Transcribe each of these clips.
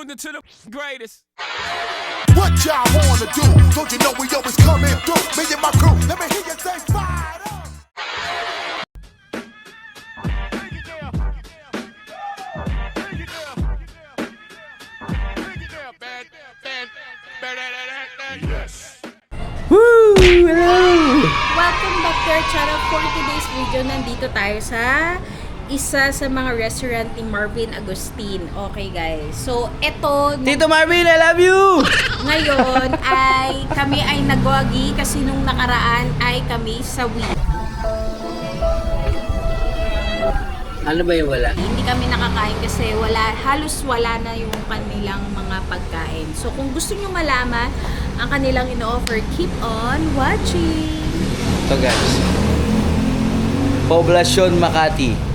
tuned into the greatest. What y'all wanna do? Don't you know we always coming through? Me and my crew, let me hear you say fire up. Yes. Woo! Hello! Welcome back to our channel. For today's video, nandito tayo sa isa sa mga restaurant ni Marvin Agustin. Okay guys, so eto Tito Marvin, I love you! ngayon ay kami ay nagwagi kasi nung nakaraan ay kami sa Wii. Ano ba yung wala? Hindi kami nakakain kasi halos wala na yung kanilang mga pagkain. So kung gusto nyo malaman ang kanilang ino-offer, keep on watching! Ito guys. Poblacion Makati.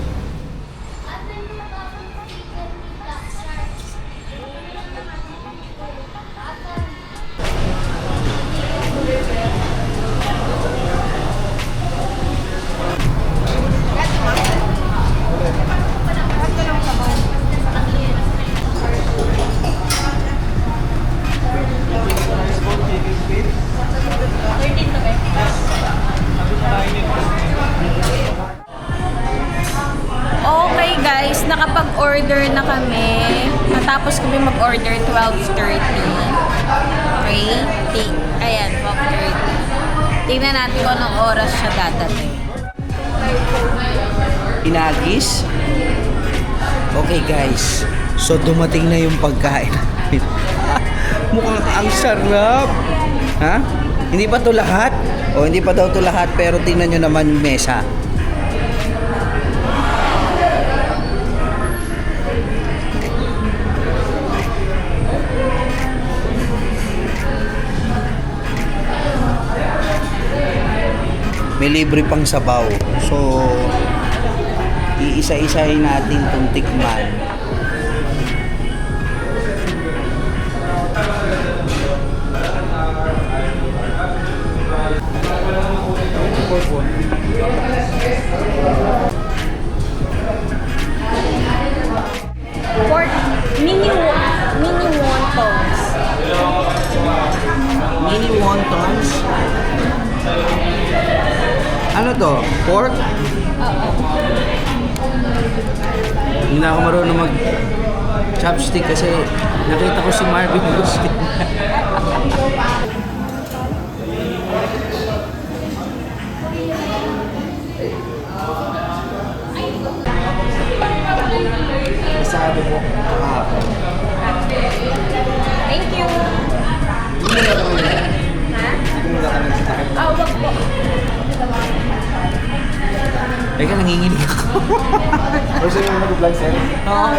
Okay guys, nakapag-order na kami. Natapos kami mag-order 12:30. Okay? Ayan, 12:30. Tingnan natin kung anong oras siya dadating. Inagis. Okay guys. So dumating na yung pagkain namin. Mukhang ang sarap. Ha? Hindi pa to lahat? O hindi pa daw to lahat pero tingnan nyo naman yung mesa. May libre pang sabaw. So, iisa-isahin natin itong tikman. Pork mini wontons. Mini wontons. Ano to? Pork? Hindi na ako marunong mag chopstick kasi nakita ko si Marvin Agustin. Sabi ko, Thank you. Ha? Wag po. Teka, nanginginig ako. Gusto nyo mag-vlog, sir? Oo.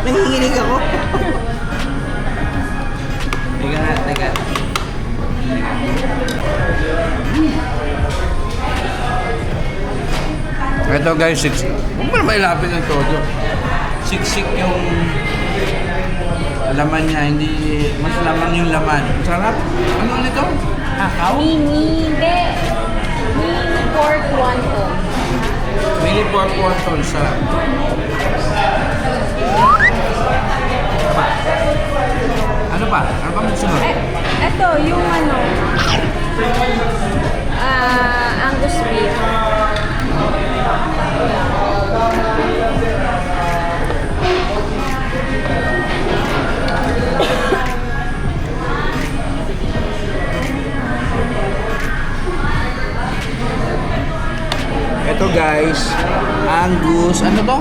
Nanginginig ako. Teka. Ito guys, huwag mo na mailapit ng todo. Siksik yung laman niya, hindi mas laman yung laman. Sarap. Ano nito? Kakao? Mini pork wonton. Mini pork wonton. Sarap. Ano pa? Ano pa magsunod? Eto, yung Angus beef. Ito guys, Angus, ano to?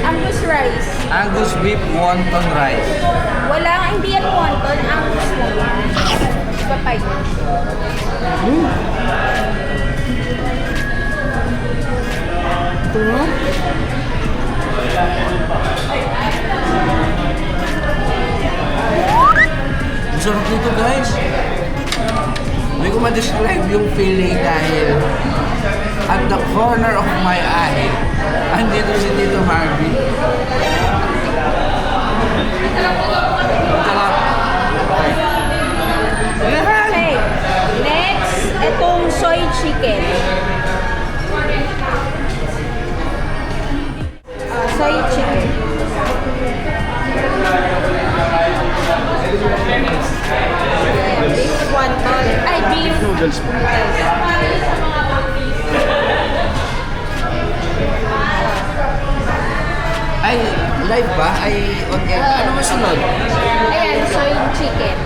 Angus rice. Angus beef wonton rice. Hindi yan wonton, Angus lang yan. Papay. Ito no? Ang sarap nito guys. Hindi ko ma-describe yung feeling dahil at the corner of my eye, andito si Tito Marvin. Sarap. Okay. Next, etong soy chicken. Soy chicken. live ba? Ay, on air. Ano masunod? Ayan, soy chicken.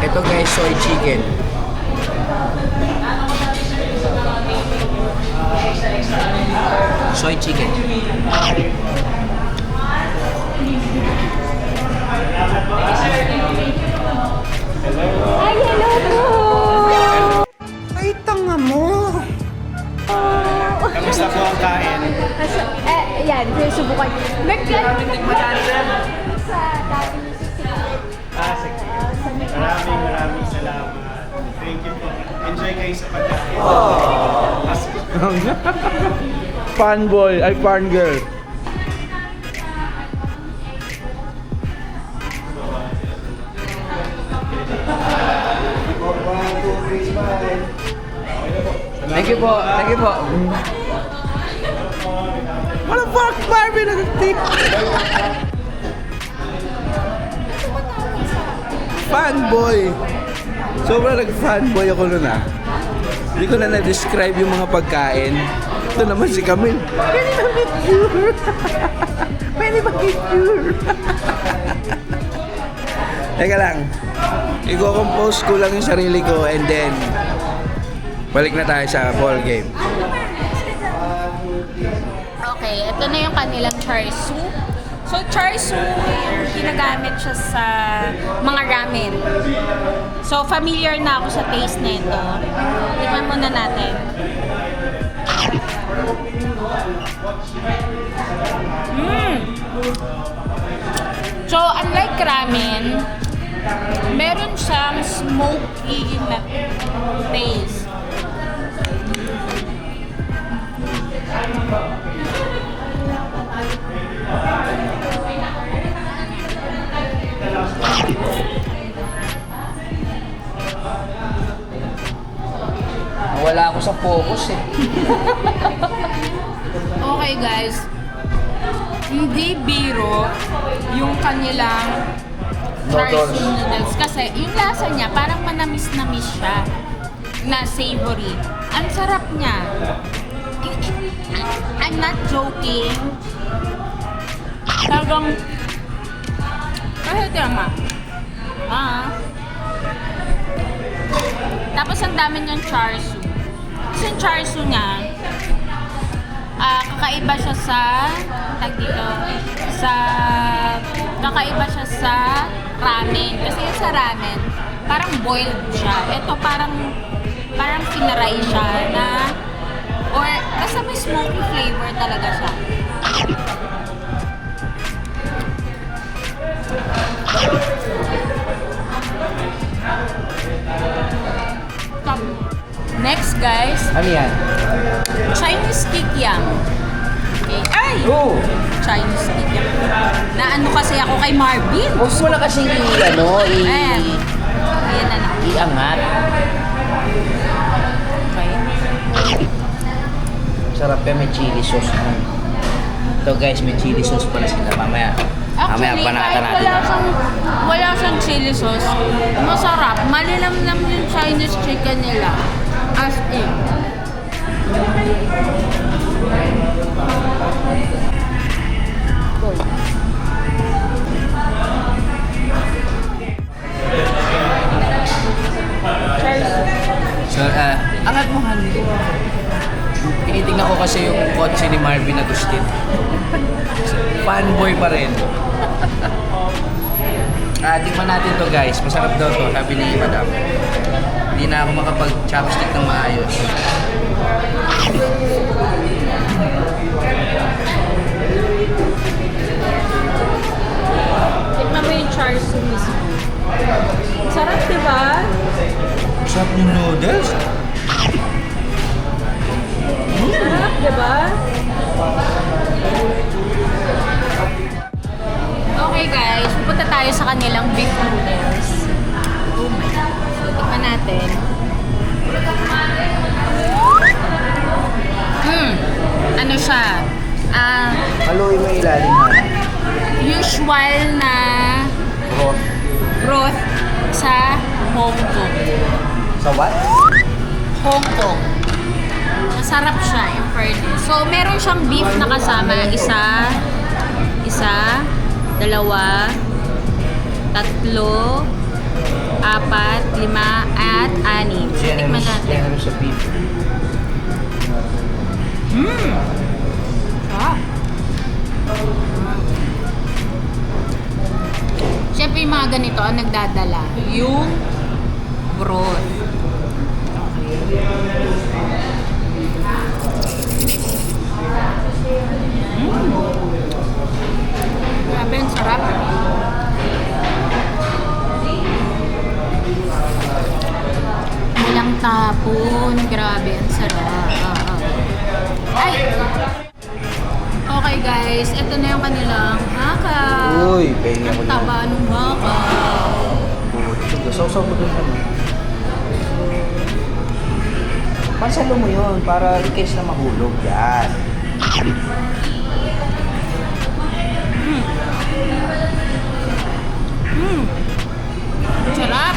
Ito guys, soy chicken. Soy chicken. Ay, hello po! Ay, tanga mo. Kamusta po ang kain? Ayan, susubukan. Sa dati music Sige. Maraming salamat. Thank you po. Enjoy kayo sa pagkain. Fanboy, ay fan girl. Thank you po. Thank you po. What the fuck, Barbie? Nag-tip. Fanboy. Sobrang nag-fanboy ako nun ah. Hindi ko na na-describe yung mga pagkain. Ito naman si Camille. Pwede ba picture? Pwede ba picture? Teka lang. I-compose ko lang yung sarili ko and then balik na tayo sa ball game. Okay, ito na yung kanilang char siu. So, char siu, ginagamit siya sa mga ramen. So, familiar na ako sa taste nito. Tingnan muna natin. So, unlike ramen, meron siyang smoky na taste. Wala ako sa focus eh. Okay guys, hindi biro yung kanilang char siu noodles kasi yung lasa niya parang manamis-namis siya na savory. Ang sarap niya. I'm not joking. Talagang kasi tama. Tapos ang dami niyang char siu. Kasi yung char siu niya, kakaiba siya sa kakaiba siya sa ramen. Kasi yung sa ramen, parang boiled siya. Ito parang pinaray siya na or basta may smoky flavor talaga siya. Next guys, Ano yan? Chinese kikiam. Okay. Ay! Oh! Chinese kikiam. Na ano kasi ako kay Marvin. Huwag mo na kasing Ayan. Ayan na lang. iangat. Okay. Sarap yan, may chili sauce. Ito guys, may chili sauce pala sila. Mamaya panata natin. Wala siyang chili sauce. Masarap. Malinamnam yung Chinese chicken nila. As in. So, angat mo, Han. Tinitingnan ko kasi yung kotse ni Marvin Agustin. Fanboy pa rin. Tikman natin to guys. Masarap daw to, sabi ni Madam. Hindi na ako makapag-chopstick ng maayos. Tikman mo yung char siu mismo. Sarap, di ba? Sarap yung noodles. Sarap, di ba? Okay guys, pupunta tayo sa kanilang beef noodles. Oh my God. So, tikman natin. Ano siya? Haluin mo ilalim na. Usual na broth sa Hong Kong. Sa what? Hong Kong. Masarap siya, in fairness. So, meron siyang beef na kasama. Isa Isa, dalawa, tatlo, apat, lima, at anim. So, tikman natin. Generous sa beef. Ah. Siyempre yung mga ganito ang nagdadala. Yung broth. Grabe, ang sarap. Walang tapon. Grabe, ang sarap. Ay! Okay guys, ito na yung kanilang hakaw. Uy, pengi ako Ang dyan. taba ng hakaw. Sausaw mo dun naman. Pansalo mo yun para in case na mahulog. Yan. Ang sarap.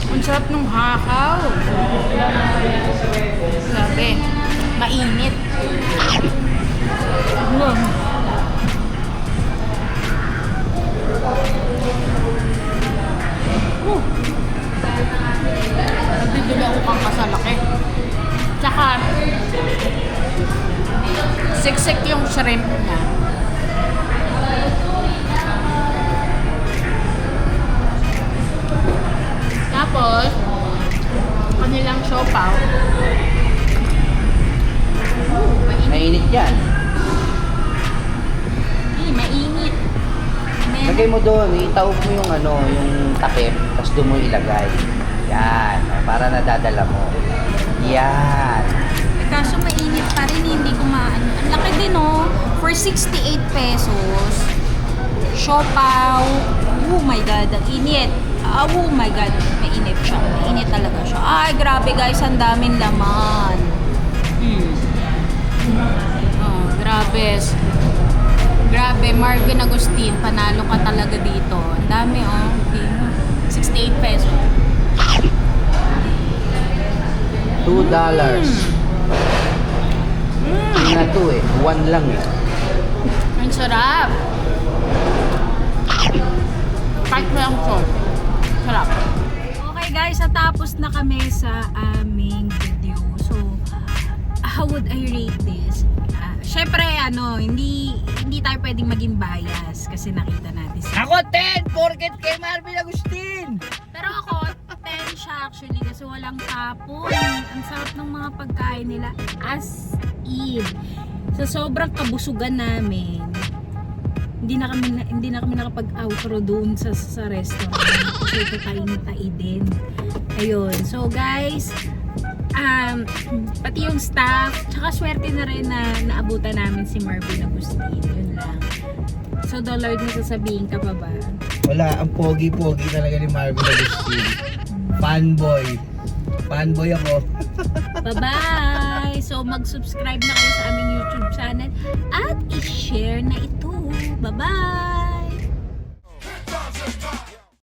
Ang sarap ng hakaw. Grabe. Mainit. Nabibili ako kang kasalaki. Tsaka, siksik yung shrimp niya. Tapos, kanilang siopaw. Mainit yan. Mainit. Lagay mo doon, itaob mo yung yung takip, tapos doon mo ilagay. Yan, para nadadala mo. Yan. Kaso mainit pa rin, hindi ko maano. Ang laki din, oh. For 68 pesos. Siopaw. Oh my God, ang init. Oh my God, mainit siya. Mainit talaga siya. Ay, grabe guys, ang daming laman. Oh, grabe. Grabe, Marvin Agustin, panalo ka talaga dito. Ang dami, oh. 68 pesos. $2. Hindi na to eh. 1 lang eh. Ang sarap. Kahit mo lang sauce. Sarap. Okay guys, natapos na kami sa aming video. So, how would I rate this? Syempre, hindi tayo pwedeng maging bias kasi nakita natin siya. Ako 10! Porket kay Marvin Agustin! Pero ako, 10 siya actually kasi walang tapon. Ang sarap ng mga pagkain nila as in. Sa sobrang kabusugan namin, hindi na kami nakapag-outro doon sa restaurant kasi ito tayo din. Ayun. So guys, pati yung staff, tsaka swerte na rin na naabutan namin si Marvin Agustin. Yun lang. So the Lord, masasabihin ka pa ba? Wala, ang pogi-pogi talaga ni Marvin Agustin. Fanboy. Fanboy ako. Bye-bye! So mag-subscribe na kayo sa aming YouTube channel at i-share na ito. Bye-bye!